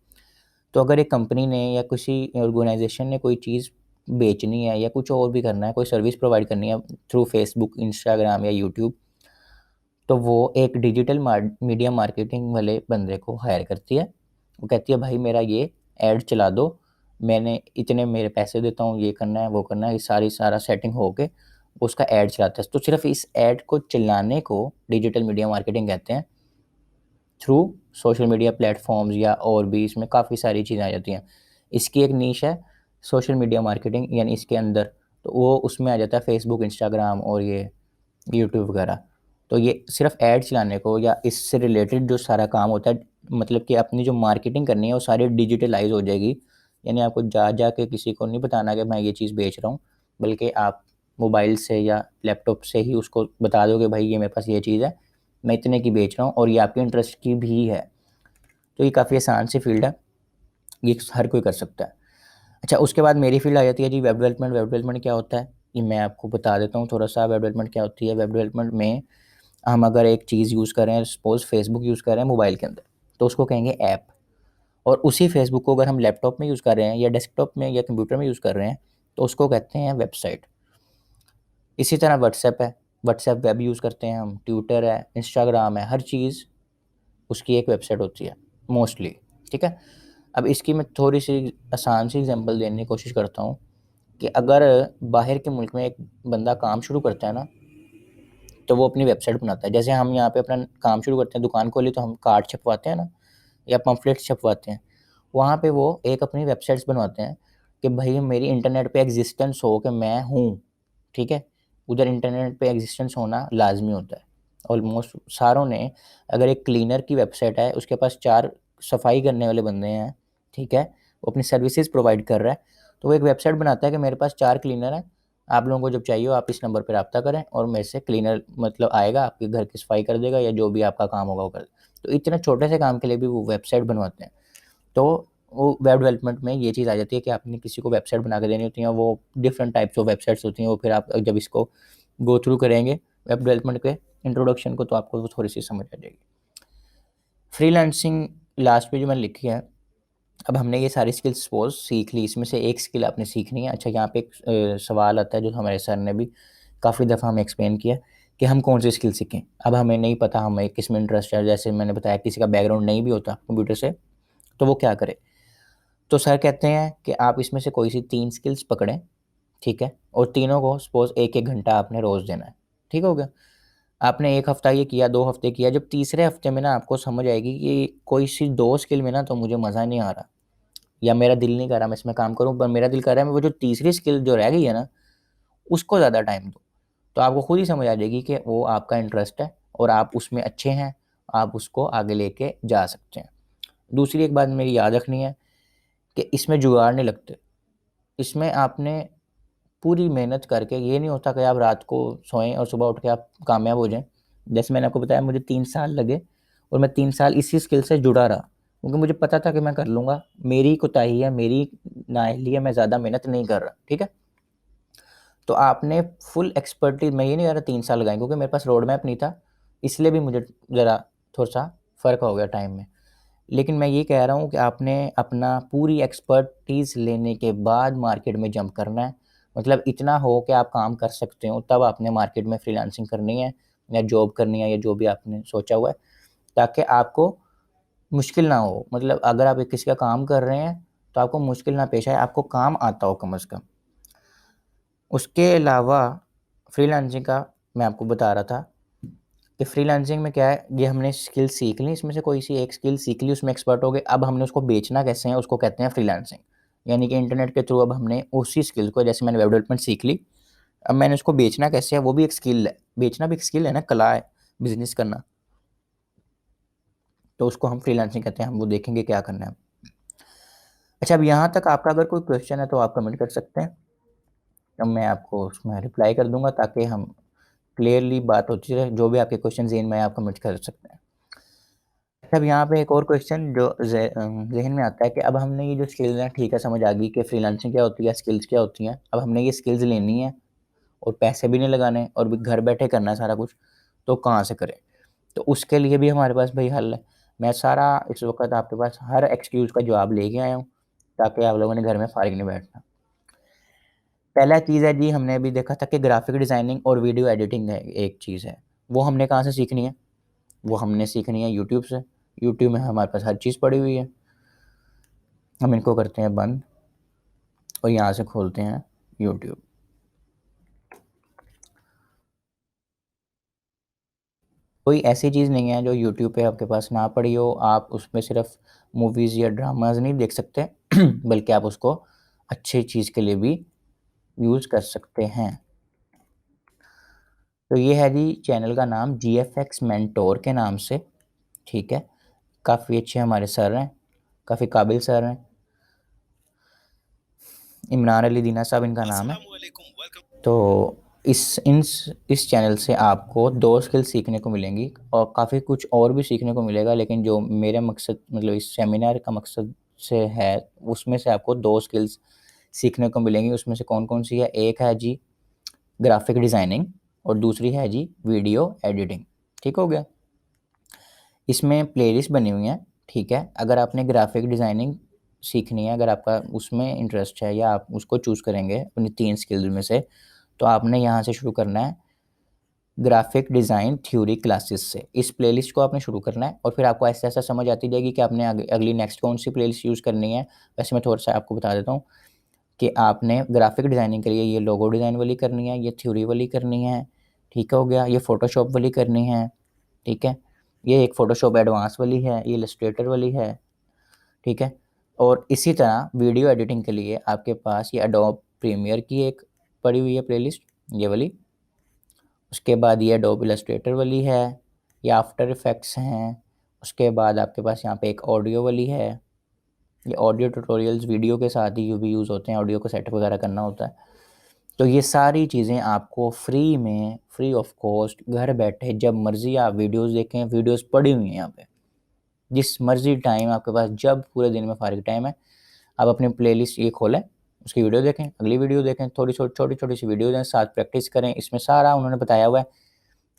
तो अगर एक कंपनी ने या किसी ऑर्गेनाइज़ेशन ने कोई चीज़ बेचनी है या कुछ और भी करना है, कोई सर्विस प्रोवाइड करनी है थ्रू फ़ेसबुक, इंस्टाग्राम या यूट्यूब, तो वो एक डिजिटल मीडिया मार्केटिंग वाले बंदे को हायर करती है। वो कहती है भाई मेरा ये ऐड चला दो, मैंने इतने मेरे पैसे देता हूँ, ये करना है, वो करना है, ये सारा सेटिंग हो के उसका ऐड चलाता है। तो सिर्फ़ इस ऐड को चलाने को डिजिटल मीडिया मार्केटिंग कहते हैं। थ्रू सोशल मीडिया प्लेटफ़ॉर्म्स या और भी इसमें काफ़ी सारी चीज़ें आ जाती हैं। इसकी एक निश है सोशल मीडिया मार्केटिंग, यानी इसके अंदर, तो वो उसमें आ जाता है फ़ेसबुक, इंस्टाग्राम और ये यूट्यूब वगैरह। तो ये सिर्फ़ ऐड चलाने को या इससे रिलेटेड जो सारा काम होता है, मतलब कि अपनी जो मार्केटिंग करनी है वो सारी डिजिटलाइज़ हो जाएगी। यानी आपको जा के किसी को नहीं बताना कि मैं ये चीज़ बेच रहा हूँ, बल्कि आप मोबाइल से या लैपटॉप से ही उसको बता दो कि भाई ये मेरे पास ये चीज़ है, मैं इतने की बेच रहा हूँ और ये आपके इंटरेस्ट की भी है। तो ये काफ़ी आसान सी फ़ील्ड है, ये हर कोई कर सकता है। अच्छा, उसके बाद मेरी फ़ील्ड आ जाती है जी वेब डेवलपमेंट। वेब डेवलपमेंट क्या होता है? ये मैं आपको बता देता हूँ थोड़ा-सा। वेब डेवलपमेंट क्या होती है? वेब डेवलपमेंट में हम अगर एक चीज़ यूज़ कर रहे हैं, सपोज़ फेसबुक यूज़ कर रहे हैं मोबाइल के अंदर, तो उसको कहेंगे ऐप। और उसी फेसबुक को अगर हम लैपटॉप में यूज़ कर रहे हैं या डेस्कटॉप में या कंप्यूटर में यूज़ कर रहे हैं तो उसको कहते हैं वेबसाइट। इसी तरह व्हाट्सएप है, व्हाट्सएप वेब यूज़ करते हैं हम, ट्विटर है, इंस्टाग्राम है, हर चीज़ उसकी एक वेबसाइट होती है मोस्टली, ठीक है। अब इसकी मैं थोड़ी सी आसान सी एग्जांपल देने की कोशिश करता हूँ कि अगर बाहर के मुल्क में एक बंदा काम शुरू करता है ना, तो वो अपनी वेबसाइट बनाता है। जैसे हम यहाँ पे अपना काम शुरू करते हैं, दुकान खोली तो हम कार्ड छपवाते हैं ना, या पम्फलेट्स छपवाते हैं। वहाँ पे वो एक अपनी वेबसाइट्स बनवाते हैं कि भाई मेरी इंटरनेट पे एग्जिस्टेंस हो कि मैं हूँ, ठीक है। उधर इंटरनेट पे एग्जिस्टेंस होना लाजमी होता है। ऑलमोस्ट सारों ने, अगर एक क्लीनर की वेबसाइट है, उसके पास 4 सफाई करने वाले बंदे हैं, ठीक है, वो अपनी सर्विसेज प्रोवाइड कर रहा है, तो वो एक वेबसाइट बनाता है कि मेरे पास 4 क्लीनर हैं, आप लोगों को जब चाहिए हो आप इस नंबर पर रब्ता करें और मेरे से क्लीनर मतलब आएगा, आपके घर की सफाई कर देगा या जो भी आपका काम होगा वो कर देगा। तो इतने छोटे से काम के लिए भी वो वेबसाइट बनवाते हैं। तो वो वेब डेवलपमेंट में ये चीज़ आ जाती है कि आपने किसी को वेबसाइट बना के देनी होती है, वो डिफरेंट टाइप्स ऑफ वेबसाइट्स होती हैं। वो फिर आप जब इसको गो थ्रू करेंगे वेब डेवलपमेंट के इंट्रोडक्शन को, तो आपको वो थोड़ी सी समझ आ जाएगी। फ्रीलांसिंग लास्ट पे जो मैंने लिखी है, अब हमने ये सारी स्किल्स सपोज सीख ली, इसमें से एक स्किल आपने सीखनी है। अच्छा, यहाँ पे एक सवाल आता है जो हमारे सर ने भी काफ़ी दफ़ा हमें एक्सप्लेन किया कि हम कौन सी स्किल सीखें। अब हमें नहीं पता हमें किस में इंटरेस्ट है, जैसे मैंने बताया किसी का बैकग्राउंड नहीं भी होता कंप्यूटर से, तो वो क्या करे। तो सर कहते हैं कि आप इसमें से कोई सी 3 स्किल्स पकड़ें, ठीक है, और तीनों को सपोज 1-1 घंटा आपने रोज़ देना है, ठीक हो गया। आपने 1 हफ्ता ये किया, 2 हफ्ते किया, जब तीसरे हफ्ते में ना आपको समझ आएगी कि कोई सी 2 स्किल में ना तो मुझे मज़ा नहीं आ रहा, या मेरा दिल नहीं कर रहा मैं इसमें काम करूँ, पर मेरा दिल कर रहा है मैं वो जो तीसरी स्किल जो रह गई है ना, उसको ज़्यादा टाइम दूँ। तो आपको खुद ही समझ आ जाएगी कि वो आपका इंटरेस्ट है और आप उसमें अच्छे हैं, आप उसको आगे लेके जा सकते हैं। दूसरी एक बात मेरी याद रखनी है कि इसमें जुगाड़ नहीं लगते। इसमें आपने पूरी मेहनत करके, ये नहीं होता कि आप रात को सोएँ और सुबह उठ के आप कामयाब हो जाएँ। जैसे मैंने आपको बताया मुझे 3 साल लगे और मैं 3 साल इसी स्किल से जुड़ा रहा, क्योंकि मुझे पता था कि मैं कर लूँगा। मेरी कोताही है, मेरी नाअहली है, मैं ज़्यादा मेहनत नहीं कर रहा, ठीक है? तो आपने फुल एक्सपर्टीज़, मैं ये नहीं कह रहा 3 साल लगाएँ, क्योंकि मेरे पास रोड मैप नहीं था, इसलिए भी मुझे ज़रा थोड़ा-सा फ़र्क हो गया टाइम में। लेकिन मैं ये कह रहा हूँ कि आपने अपना पूरी एक्सपर्टीज़ लेने के बाद मार्केट में जंप करना है। मतलब इतना हो कि आप काम कर सकते हो, तब आपने मार्केट में फ्रीलांसिंग करनी है या जॉब करनी है या जो भी आपने सोचा हुआ है, ताकि आपको मुश्किल ना हो। मतलब अगर आप किसी का काम कर रहे हैं, तो आपको मुश्किल ना पेश आए, आपको काम आता हो कम से कम। उसके अलावा फ्रीलांसिंग का मैं आपको बता रहा था कि फ्रीलांसिंग में क्या है, ये हमने स्किल सीख ली, इसमें से कोई सी एक स्किल सीख ली, उसमें एक्सपर्ट हो गए, अब हमने उसको बेचना कैसे है, उसको कहते हैं फ्रीलांसिंग। यानी कि इंटरनेट के थ्रू अब हमने उसी स्किल को, जैसे मैंने वेब डेवलपमेंट सीख ली, अब मैंने उसको बेचना कैसे है, वो भी एक स्किल है। बेचना भी एक स्किल है ना, कला है, बिज़नेस करना। तो उसको हम फ्रीलांसिंग कहते हैं, हम वो देखेंगे क्या करना है। अच्छा, अब यहाँ तक आपका अगर कोई क्वेश्चन है तो आप कमेंट कर सकते हैं, तब मैं आपको उसमें रिप्लाई कर दूँगा, ताकि हम क्लियरली बात होती रहे। जो भी आपके क्वेश्चन ज़हन में आए आप कमेंट कर सकते हैं। अच्छा, अब यहाँ पे एक और क्वेश्चन जो ज़हन में आता है कि अब हमने ये जो स्किल्स हैं, ठीक है, समझ आ गई कि फ्रीलांसिंग क्या होती है, स्किल्स क्या होती हैं। अब हमने ये स्किल्स लेनी है और पैसे भी नहीं लगाने और भी घर बैठे करना है सारा कुछ, तो कहाँ से करें? तो उसके लिए भी हमारे पास भई हल है। मैं सारा इस वक़्त आपके पास हर एक्सक्यूज़ का जवाब लेके आया हूँ, ताकि आप लोगों ने घर में फ़ारिग नहीं बैठना। पहला चीज़ है जी, हमने अभी देखा था कि ग्राफ़िक डिज़ाइनिंग और वीडियो एडिटिंग है एक चीज़ है। वो हमने कहाँ से सीखनी है? वो हमने सीखनी है यूट्यूब से। यूट्यूब में हमारे पास हर चीज़ पड़ी हुई है। हम इनको करते हैं बंद और यहाँ से खोलते हैं यूट्यूब। कोई ऐसी चीज़ नहीं है जो यूट्यूब पे आपके पास ना पड़ी हो। आप उसमें सिर्फ़ मूवीज़ या ड्रामाज़ नहीं देख सकते बल्कि आप उसको अच्छी चीज़ के लिए भी यूज़ कर सकते हैं। तो ये है जी चैनल का नाम, जीएफएक्स मेंटोर के नाम से, ठीक है। काफ़ी अच्छे हमारे सर हैं, काफ़ी काबिल सर हैं। इमरान अली दीना साहब इनका नाम है। तो इस चैनल से आपको 2 स्किल सीखने को मिलेंगी और काफ़ी कुछ और भी सीखने को मिलेगा, लेकिन जो मेरे मकसद, मतलब इस सेमिनार का मकसद से है, उसमें से आपको 2 स्किल्स सीखने को मिलेंगी। उसमें से कौन-कौन सी है? एक है जी ग्राफ़िक डिज़ाइनिंग और दूसरी है जी वीडियो एडिटिंग, ठीक हो गया? इसमें प्लेलिस्ट बनी हुई हैं, ठीक है? अगर आपने ग्राफ़िक डिज़ाइनिंग सीखनी है, अगर आपका उसमें इंटरेस्ट है या आप उसको चूज़ करेंगे अपनी 3 स्किल्स में से, तो आपने यहाँ से शुरू करना है ग्राफ़िक डिज़ाइन थ्योरी क्लासेस से। इस प्लेलिस्ट को आपने शुरू करना है और फिर आपको ऐसा-ऐसा समझ आती जाएगी कि आपने अगली नेक्स्ट कौन-सी प्लेलिस्ट यूज़ करनी है। वैसे मैं थोड़ा-सा आपको बता देता हूँ कि आपने ग्राफ़िक डिज़ाइनिंग के लिए ये लोगो डिज़ाइन वाली करनी है, ये थ्योरी वाली करनी है, ठीक हो गया? ये फ़ोटोशॉप वाली करनी है, ठीक है? ये एक फ़ोटोशॉप एडवांस वाली है, ये इलस्ट्रेटर वाली है, ठीक है? और इसी तरह वीडियो एडिटिंग के लिए आपके पास ये एडोब प्रीमियर की एक पड़ी हुई है प्लेलिस्ट, ये वाली। उसके बाद ये एडोब इलस्ट्रेटर वाली है, ये आफ्टर इफ़ेक्ट्स हैं। उसके बाद आपके पास यहाँ पे एक ऑडियो वाली है, ये ऑडियो ट्यूटोरियल्स वीडियो के साथ ही भी यूज़ होते हैं, ऑडियो को सेटअप वगैरह करना होता है। तो ये सारी चीज़ें आपको फ्री में, फ्री ऑफ कॉस्ट घर बैठे जब मर्ज़ी आप वीडियोज़ देखें, वीडियोज़ पड़ी हुई हैं यहाँ पे। जिस मर्ज़ी टाइम आपके पास जब पूरे दिन में फ़ारिग टाइम है, आप अपनी प्लेलिस्ट ये खोलें, उसकी वीडियो देखें, अगली वीडियो देखें, थोड़ी छोटी-छोटी सी वीडियोज़ हैं, साथ प्रैक्टिस करें। इसमें सारा उन्होंने बताया हुआ है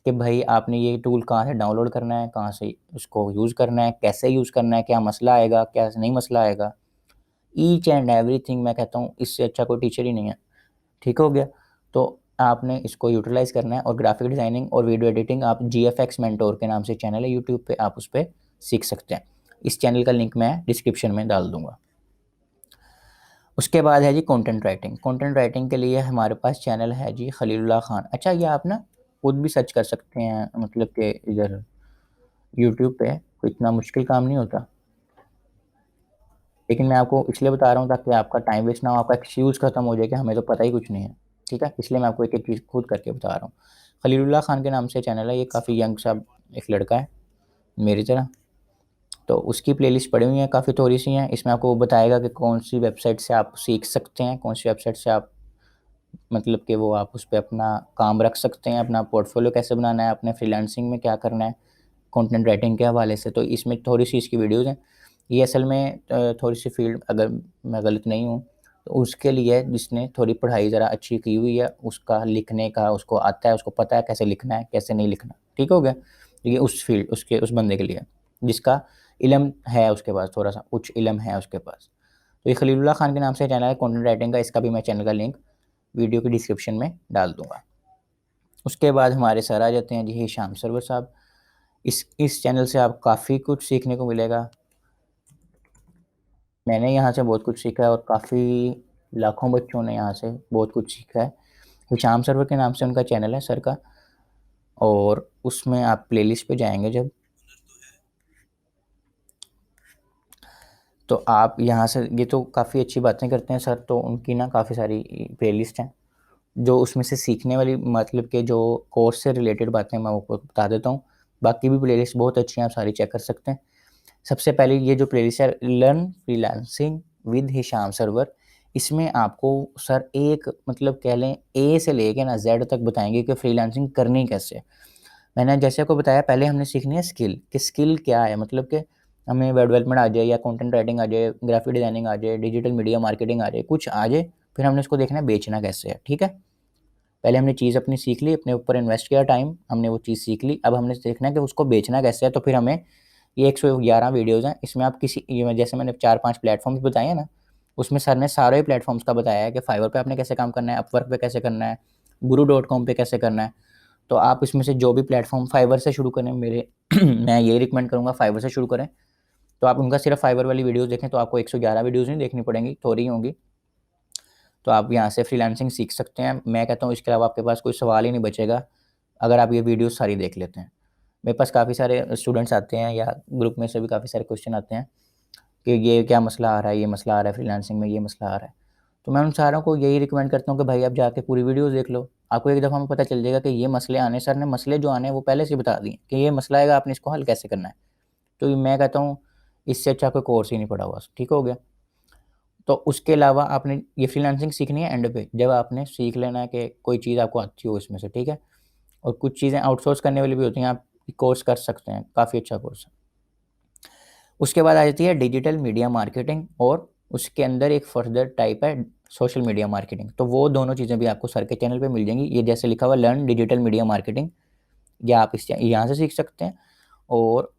कि भाई आपने ये टूल कहाँ से डाउनलोड करना है, कहाँ से उसको यूज़ करना है, कैसे यूज़ करना है, क्या मसला आएगा, क्या नहीं मसला आएगा। ईच एंड एवरीथिंग मैं कहता हूँ इससे अच्छा कोई टीचर ही नहीं है। ठीक हो गया? तो आपने इसको यूटिलाइज़ करना है और ग्राफ़िक डिज़ाइनिंग और वीडियो एडिटिंग आप जीएफएक्स मेंटोर के नाम से चैनल है यूट्यूब पे, आप उस पे सीख सकते हैं। इस चैनल का लिंक मैं डिस्क्रिप्शन में डाल दूँगा। उसके बाद है जी कंटेंट राइटिंग। कंटेंट राइटिंग के लिए हमारे पास चैनल है जी खलीलुल्लाह खान। अच्छा ये आप ना खुद भी सर्च कर सकते हैं, मतलब कि इधर यूट्यूब पे, कोई इतना मुश्किल काम नहीं होता। लेकिन मैं आपको इसलिए बता रहा हूँ ताकि आपका टाइम वेस्ट ना हो, आपका एक्सक्यूज़ खत्म हो जाए कि हमें तो पता ही कुछ नहीं है, ठीक है? इसलिए मैं आपको एक-एक चीज़ खुद करके बता रहा हूँ। खलीलुल्लाह खान के नाम से चैनल है, ये काफ़ी यंग सा एक लड़का है, मेरी तरह। तो उसकी प्लेलिस्ट पड़ी हुई हैं, काफ़ी थोड़ी-सी हैं। इसमें आपको वो बताएगा कि कौन-सी वेबसाइट से आप सीख सकते हैं, कौन-सी वेबसाइट से आप मतलब कि वो आप उस पे अपना काम रख सकते हैं, अपना पोर्टफ़ोलियो कैसे बनाना है, अपने फ्रीलांसिंग में क्या करना है, कंटेंट राइटिंग के हवाले से। तो इसमें थोड़ी-सी इसकी वीडियोज़ हैं। ये असल में थोड़ी-सी फ़ील्ड, अगर मैं गलत नहीं हूँ, तो उसके लिए जिसने थोड़ी पढ़ाई ज़रा अच्छी की हुई है, उसका लिखने का उसको आता है, उसको पता है कैसे लिखना है, कैसे नहीं लिखना। ठीक हो गया? तो ये उस फ़ील्ड उसके उस बंदे के लिए है, जिसका इल्म है उसके पास, थोड़ा-सा कुछ इल्म है उसके पास। तो ये खलीलुल्लाह खान के नाम से चैनल है कंटेंट राइटिंग का, इसका भी मैं चैनल का लिंक वीडियो की डिस्क्रिप्शन में डाल दूँगा। उसके बाद हमारे सर आ जाते हैं जी हिशाम सरवर साहब। इस चैनल से आप काफ़ी कुछ सीखने को मिलेगा। मैंने यहाँ से बहुत कुछ सीखा है और काफ़ी लाखों बच्चों ने यहाँ से बहुत कुछ सीखा है। हिशाम सर्वर के नाम से उनका चैनल है सर का, और उसमें आप प्लेलिस्ट पे जाएँगे जब, तो आप यहाँ से ये तो काफ़ी अच्छी बातें करते हैं सर, तो उनकी ना काफ़ी सारी प्लेलिस्ट हैं, जो उसमें से सीखने वाली मतलब के जो कोर्स से रिलेटेड बातें मैं आपको बता देता हूँ। बाकी भी प्लेलिस्ट बहुत अच्छी हैं, आप सारी चेक कर सकते हैं। सबसे पहले ये जो प्लेलिस्ट है learn freelancing with Hisham server, इसमें आपको सर एक मतलब कह लें ए से लेके ना ज़ेड तक बताएँगे कि फ्रीलांसिंग करनी कैसे है। मैंने जैसे आपको बताया पहले हमने सीखनी है स्किल, कि स्किल क्या है, मतलब कि हमें वेब डेवलपमेंट आ जाए या कंटेंट राइटिंग आ जाए, ग्राफिक डिज़ाइनिंग आ जाए, डिजिटल मीडिया मार्केटिंग आ जाए, कुछ आ जाए, फिर हमने उसको देखना है बेचना कैसे है, ठीक है? पहले हमने चीज़ अपनी सीख ली, अपने ऊपर इन्वेस्ट किया टाइम, हमने वो चीज़ सीख ली, अब हमने देखना है कि उसको बेचना कैसे है, तो फिर हमें ये 111 वीडियोज़ हैं, इसमें आप किसी ये जैसे मैंने 4-5 प्लेटफ़ॉर्म्स बताए हैं ना, उसमें सर ने सारे प्लेटफ़ॉर्म्स का बताया है कि फाइवर पे आपने कैसे काम करना है, अपवर्क पे कैसे करना है, गुरु डॉट कॉम पे कैसे करना है। तो आप इसमें से जो भी प्लेटफ़ॉर्म फाइवर से शुरू करें, मेरे मैं यही रिकमेंड करूँगा फाइवर से शुरू करें। तो आप उनका सिर्फ फाइवर वाली वीडियोज़ देखें तो आपको 111 वीडियोज़ नहीं देखनी पड़ेंगी, थोड़ी ही होंगी। तो आप यहाँ से फ्रीलांसिंग सीख सकते हैं। मैं कहता हूँ इसके अलावा आपके पास कोई सवाल ही नहीं बचेगा, अगर आप ये वीडियोज़ सारी देख लेते हैं। मेरे पास काफ़ी सारे स्टूडेंट्स आते हैं या ग्रुप में से भी काफ़ी सारे क्वेश्चन आते हैं कि ये क्या मसला आ रहा है, ये मसला आ रहा है, फ्रीलांसिंग में ये मसला आ रहा है। तो मैं उन सारों को यही रिकमेंड करता हूँ कि भाई आप जाके पूरी वीडियोज़ देख लो। आपको एक दफ़ा में पता चल जाएगा कि ये मसले आने, सर ने मसले जो आने हैं वो पहले से ही बता दिए कि ये मसला आएगा, आपने इसको हल कैसे करना है। तो ये मैं कहता हूँ इससे अच्छा कोई कोर्स ही नहीं पढ़ा हुआ, ठीक हो गया। तो उसके अलावा आपने ये फ्रीलांसिंग सीखनी है एंड पे, जब आपने सीख लेना है कि कोई चीज़ आपको आती हो इसमें से, ठीक है? और कुछ चीज़ें आउटसोर्स करने वाली भी होती हैं, आप कोर्स कर सकते हैं, काफ़ी अच्छा कोर्स है। उसके बाद आ जाती है डिजिटल मीडिया मार्केटिंग, और उसके अंदर एक फर्दर टाइप है सोशल मीडिया मार्केटिंग। तो वो दोनों चीज़ें भी आपको सर के चैनल पे मिल जाएँगी। ये जैसे लिखा हुआ है लर्न डिजिटल मीडिया मार्केटिंग, या आप इस यहाँ से सीख सकते हैं। और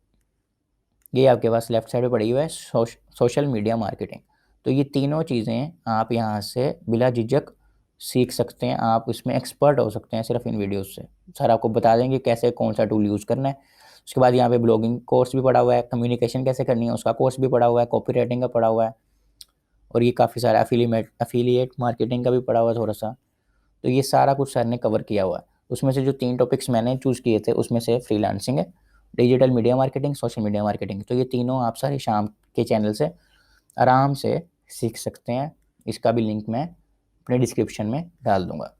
ये आपके पास लेफ्ट साइड पे पड़ी हुआ है सोशल मीडिया मार्केटिंग। तो ये तीनों चीज़ें आप यहाँ से बिला झिझक सीख सकते हैं, आप इसमें एक्सपर्ट हो सकते हैं सिर्फ इन वीडियोस से। सर आपको बता देंगे कैसे कौन सा टूल यूज़ करना है। उसके बाद यहाँ पे ब्लॉगिंग कोर्स भी पड़ा हुआ है, कम्युनिकेशन कैसे करनी है उसका कोर्स भी पड़ा हुआ है, कॉपी राइटिंग का पड़ा हुआ है, और ये काफ़ी सारा एफिलिएट मार्केटिंग का भी पड़ा हुआ है थोड़ा सा। तो ये सारा कुछ सर ने कवर किया हुआ है। उसमें से जो 3 टॉपिक्स मैंने चूज़ किए थे उसमें से फ्रीलांसिंग है, digital media marketing, social media marketing. तो ये तीनों आप सारे शाम के चैनल से आराम से सीख सकते हैं। इसका भी लिंक मैं अपने डिस्क्रिप्शन में डाल दूँगा।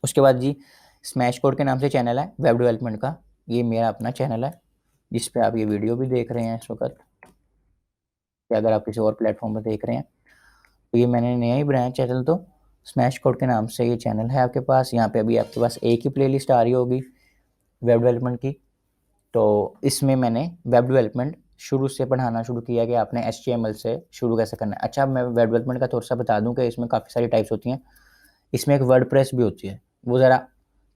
उसके बाद जी स्मैश कोड के नाम से चैनल है वेब डेवलपमेंट का, ये मेरा अपना चैनल है जिस पे आप ये वीडियो भी देख रहे हैं इस वक्त, या अगर आप किसी और प्लेटफॉर्म पर देख रहे हैं। तो ये मैंने नया ही बनाया चैनल, तो स्मैश कोड के नाम से ये चैनल है आपके पास। यहाँ पे अभी आपके पास एक ही प्लेलिस्ट आ रही होगी वेब डेवलपमेंट की। तो इसमें मैंने वेब डेवलपमेंट शुरू से पढ़ाना शुरू किया कि आपने HTML से शुरू कैसे करना है। अच्छा, मैं वेब डेवलपमेंट का थोड़ा सा बता दूं कि इसमें काफ़ी सारी टाइप्स होती हैं। इसमें एक वर्डप्रेस भी होती है, वो ज़रा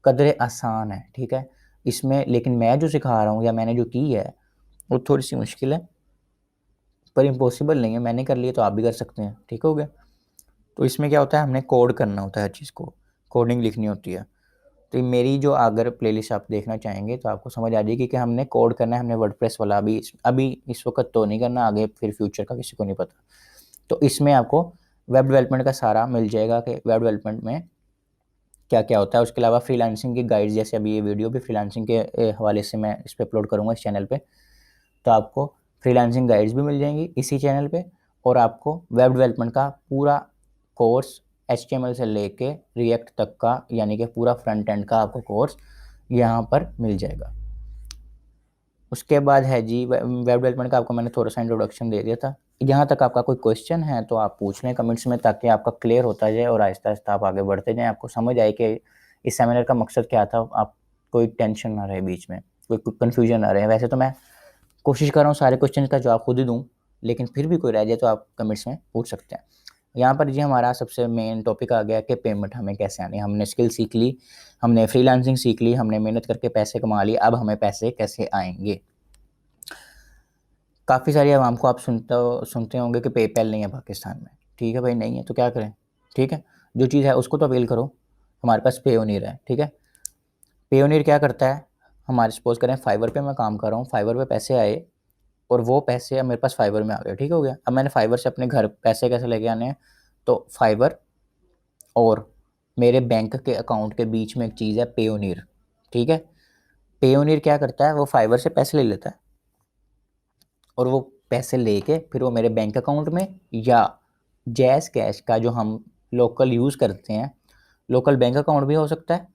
कदरे आसान है, ठीक है इसमें। लेकिन मैं जो सिखा रहा हूँ या मैंने जो की है वो थोड़ी सी मुश्किल है, पर इम्पॉसिबल नहीं है। मैंने कर लिया तो आप भी कर सकते हैं, ठीक हो गया। तो इसमें क्या होता है, हमने कोड करना होता है, हर चीज़ को कोडिंग लिखनी होती है। तो मेरी जो अगर प्लेलिस्ट आप देखना चाहेंगे तो आपको समझ आ जाएगी कि हमने कोड करना है, हमने वर्डप्रेस वाला अभी इस वक्त तो नहीं करना, आगे फिर फ्यूचर का किसी को नहीं पता। तो इसमें आपको वेब डेवलपमेंट का सारा मिल जाएगा कि वेब डेवलपमेंट में क्या क्या होता है। उसके अलावा फ्रीलांसिंग की गाइड्स, जैसे अभी ये वीडियो भी फ्रीलांसिंग के हवाले से मैं इस पर अपलोड करूँगा इस चैनल पर। तो आपको फ्रीलांसिंग गाइड्स भी मिल जाएंगी इसी चैनल पे, और आपको वेब डेवलपमेंट का पूरा कोर्स HTML से लेके रिएक्ट तक का, यानी कि पूरा फ्रंट एंड का आपको कोर्स यहाँ पर मिल जाएगा। उसके बाद है जी वेब डेवलपमेंट का, आपको मैंने थोड़ा सा इंट्रोडक्शन दे दिया था। यहाँ तक आपका कोई क्वेश्चन है तो आप पूछ लें कमेंट्स में, ताकि आपका क्लियर होता जाए और आहिस्ता आहिस्ता आप आगे बढ़ते जाएँ, आपको समझ आए कि इस सेमिनार का मकसद क्या था, आप कोई टेंशन ना रहे बीच में, कोई कन्फ्यूजन ना रहे। वैसे तो मैं कोशिश कर रहा हूँ सारे क्वेश्चन का जवाब खुद ही दूँ, लेकिन फिर भी कोई रह जाए तो आप कमेंट्स में पूछ सकते हैं। यहाँ पर जी हमारा सबसे मेन टॉपिक आ गया कि पेमेंट हमें कैसे आनी है। हमने स्किल सीख ली, हमने फ्रीलांसिंग सीख ली, हमने मेहनत करके पैसे कमा लिए, अब हमें पैसे कैसे आएंगे। काफ़ी सारी आवाम को आप सुनते होंगे कि पेपैल नहीं है पाकिस्तान में। ठीक है भाई, नहीं है तो क्या करें, ठीक है जो चीज़ है उसको तो अवेल करो। हमारे पास पेयोनियर है, ठीक है। पेयोनियर क्या करता है, हमारे सपोज करें फाइवर पे मैं काम कर रहा हूँ, फाइवर पे पैसे आए और वो पैसे अब मेरे पास फाइवर में आ गए, ठीक हो गया। अब मैंने फाइवर से अपने घर पैसे कैसे लेके आने हैं, तो फाइवर और मेरे बैंक के अकाउंट के बीच में एक चीज़ है पेयोनियर, ठीक है। पेयोनियर क्या करता है, वो फाइवर से पैसे ले लेता है और वो पैसे लेके फिर वो मेरे बैंक अकाउंट में, या जैज़ कैश का जो हम लोकल यूज़ करते हैं, लोकल बैंक अकाउंट भी हो सकता है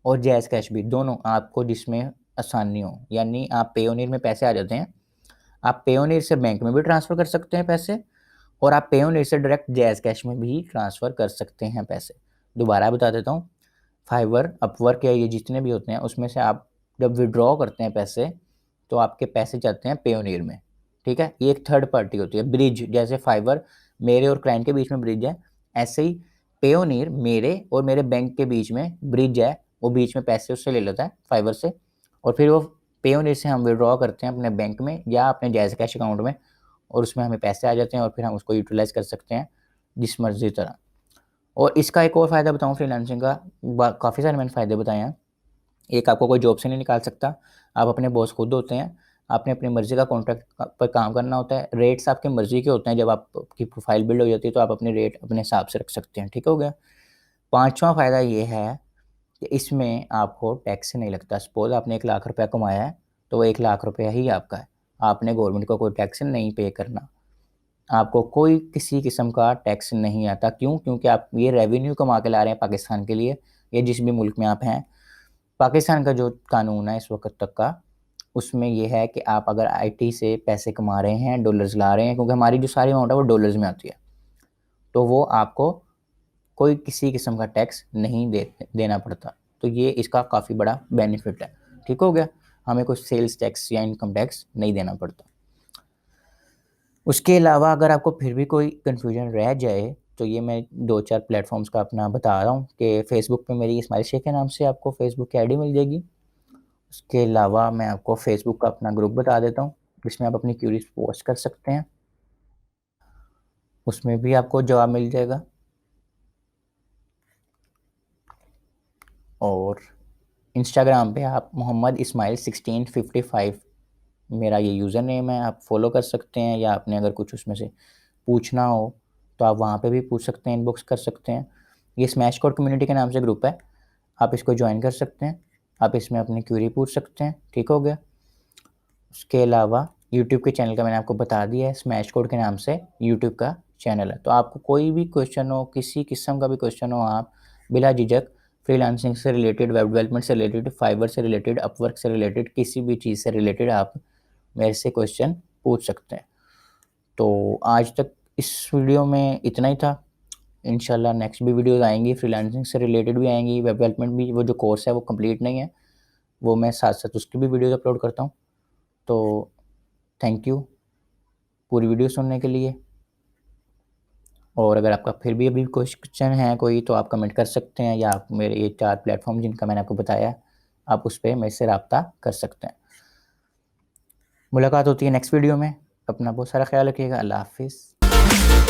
और जैज़ कैश भी, दोनों आपको जिसमें आसानी हो। यानी आप पेयोनियर में पैसे आ जाते हैं, आप पेयोनियर से बैंक में भी ट्रांसफ़र कर सकते हैं पैसे, और आप पेयोनियर से डायरेक्ट जैज़ कैश में भी ट्रांसफ़र कर सकते हैं पैसे। दोबारा बता देता हूँ, फाइवर, अपवर्क या ये जितने भी होते हैं उसमें से आप जब विड्रॉ करते हैं पैसे, तो आपके पैसे जाते हैं पेयोनियर में, ठीक है। ये एक थर्ड पार्टी होती है, ब्रिज। जैसे फाइवर मेरे और क्लाइंट के बीच में ब्रिज है, ऐसे ही पेयोनियर मेरे और मेरे बैंक के बीच में ब्रिज है, वो बीच में पैसे उससे ले लेता है फाइवर से, और फिर वो पेयोनियर से हम विड्रॉ करते हैं अपने बैंक में या अपने जैज़ कैश अकाउंट में, और उसमें हमें पैसे आ जाते हैं और फिर हम उसको यूटिलाइज़ कर सकते हैं जिस मर्ज़ी तरह। और इसका एक और फ़ायदा बताऊँ फ्रीलांसिंग का, काफ़ी सारे मैंने फ़ायदे बताए हैं। एक, आपको कोई जॉब से नहीं निकाल सकता, आप अपने बॉस खुद होते हैं, आपने अपनी मर्ज़ी का कॉन्ट्रैक्ट पर काम करना होता है, रेट्स आपकी मर्ज़ी के होते हैं। जब आपकी प्रोफाइल बिल्ड हो जाती है तो आप अपने रेट अपने हिसाब से रख सकते हैं, ठीक हो गया। पाँचवां फ़ायदा ये है कि इसमें आपको टैक्स नहीं लगता। सपोज़ आपने 1 लाख रुपया कमाया है, तो वो 1 लाख रुपया ही आपका है, आपने गवर्नमेंट को कोई टैक्स नहीं पे करना, आपको कोई किसी किस्म का टैक्स नहीं आता। क्यों? क्योंकि आप ये रेवेन्यू कमा के ला रहे हैं पाकिस्तान के लिए, या जिस भी मुल्क में आप हैं। पाकिस्तान का जो कानून है इस वक्त तक का, उसमें ये है कि आप अगर IT से पैसे कमा रहे हैं, डॉलर्स ला रहे हैं, क्योंकि हमारी जो सारी अमाउंट है वो डॉलर्स में आती है, तो वो आपको कोई किसी किस्म का टैक्स नहीं देना पड़ता। तो ये इसका काफ़ी बड़ा बेनिफिट है, ठीक हो गया। हमें कोई सेल्स टैक्स या इनकम टैक्स नहीं देना पड़ता। उसके अलावा अगर आपको फिर भी कोई कन्फ्यूजन रह जाए, तो ये मैं 2-4 प्लेटफॉर्म्स का अपना बता रहा हूँ कि फ़ेसबुक पे मेरी इस्माइल शेख के नाम से आपको फ़ेसबुक की ID मिल जाएगी। उसके अलावा मैं आपको फ़ेसबुक का अपना ग्रुप बता देता हूँ, जिसमें आप अपनी क्यूरीज पोस्ट कर सकते हैं, उसमें भी आपको जवाब मिल जाएगा। और इंस्टाग्राम पे आप मोहम्मद इस्माइल 1655 मेरा ये यूज़र नेम है, आप फॉलो कर सकते हैं, या आपने अगर कुछ उसमें से पूछना हो तो आप वहाँ पे भी पूछ सकते हैं, इनबॉक्स कर सकते हैं। ये स्मैश कोड कम्युनिटी के नाम से ग्रुप है, आप इसको ज्वाइन कर सकते हैं, आप इसमें अपनी क्वेरी पूछ सकते हैं। ठीक हो गया। उसके अलावा यूट्यूब के चैनल का मैंने आपको बता दिया है, स्मैश कोड के नाम से यूट्यूब का चैनल है। तो आपको कोई भी क्वेश्चन हो, किसी किस्म का भी क्वेश्चन हो, आप बिला झिझक फ्रीलांसिंग से रिलेटेड, वेब डेवलपमेंट से रिलेटेड, फाइवर से रिलेटेड, अपवर्क से रिलेटेड, किसी भी चीज़ से रिलेटेड आप मेरे से क्वेश्चन पूछ सकते हैं। तो आज तक इस वीडियो में इतना ही था। इंशाल्लाह नेक्स्ट भी वीडियोज़ आएंगी, फ्रीलांसिंग से रिलेटेड भी आएंगी, वेब डेवलपमेंट भी, वो जो कोर्स है वो कंप्लीट नहीं है, वो मैं साथ साथ उसकी भी वीडियोज़ अपलोड करता हूँ। तो थैंक यू पूरी वीडियो सुनने के लिए। और अगर आपका फिर भी अभी क्वेश्चन है कोई, तो आप कमेंट कर सकते हैं, या आप मेरे ये 4 प्लेटफ़ॉर्म जिनका मैंने आपको बताया, आप उस पे मेरे से राब्ता कर सकते हैं। मुलाकात होती है नेक्स्ट वीडियो में। अपना बहुत सारा ख्याल रखिएगा। अल्लाह हाफ़िज़।